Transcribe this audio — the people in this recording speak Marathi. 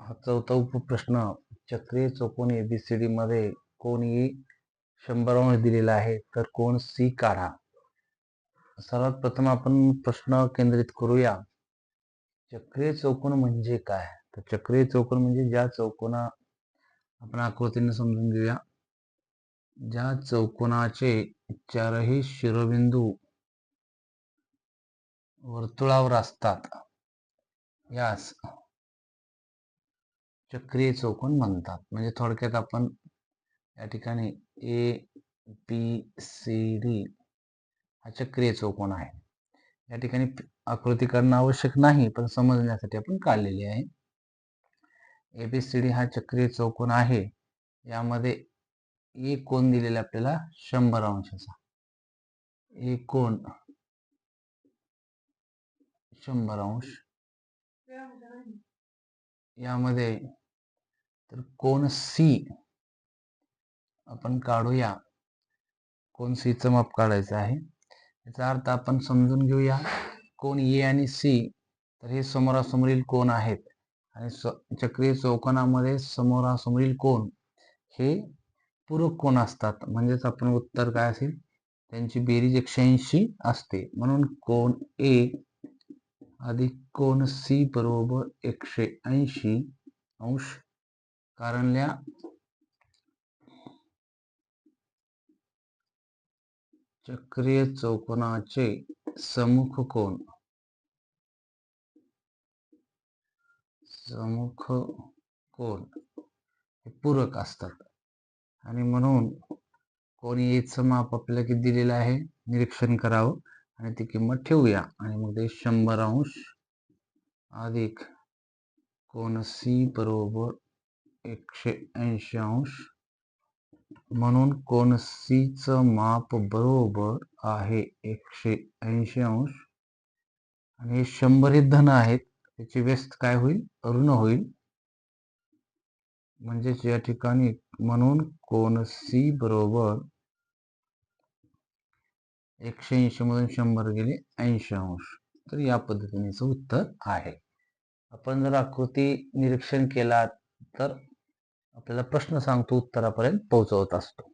हा चौथा उपप्रश्न चक्रीय चौकोन एबीसीडी मध्ये कोणी 100 अंश दिलेला आहे तर कोण सी काढा. सर्वात प्रथम आपण प्रश्न केंद्रित करूया. चक्रीय चौकोन म्हणजे काय? तर चक्रीय चौकोन म्हणजे ज्या चौकोना आपण आकृतीने समजून घेऊया. ज्या चौकोनाचे चारही शिरोबिंदू वर्तुळावर असतात यास चक्रीय चौकोन म्हणतात. म्हणजे थोडक्यात आपण या ठिकाणी ए बी सी डी हा चक्रीय चौकोन आहे. या ठिकाणी आकृती काढणं आवश्यक नाही, पण समजण्यासाठी आपण काढलेली आहे. एबीसीडी हा चक्रीय चौकोन आहे. यामध्ये एक कोन दिलेला आपल्याला 100 अंशाचा. एक कोन 100 अंश. यामध्ये तर कोन सी आपण काढूया. कोन सी चं माप काढायचं आहे. याचा अर्थ आपण समजून घेऊया. कोन ए आणि सी तर हे समोरासमोरील कोन आहेत आणि चक्रीय चौकोनामध्ये समोरासमोरील कोन हे पूरक कोन असतात. म्हणजेच आपण उत्तर काय असेल, त्यांची बेरीज 180 असते. म्हणून कोन ए अधिक कोन सी बरोबर 180 अंश. कारणल्या चक्रीय चौकोनाचे समुख कोन हे पूरक असतात आणि म्हणून कोन एचं माप आपल्याला किती दिलेलं आहे निरीक्षण करावं आणि ती किंमत ठेवूया आणि मग ते 100 अंश अधिक कोन सी बरोबर 180 अंश. म्हणून कोन सी चं माप बरोबर आहे 180 अंश आणि हे 100 हे धन आहेत. त्याची व्यस्त काय होईल, ऋण होईल. म्हणजेच या ठिकाणी म्हणून कोन सी बरोबर 180 मधून 100 गेले 80 अंश. तर या पद्धतीनेच उत्तर आहे. आपण जर आकृती निरीक्षण केला तर आपल्याला प्रश्न सांगतो उत्तरापर्यंत पोहोचवत असतो.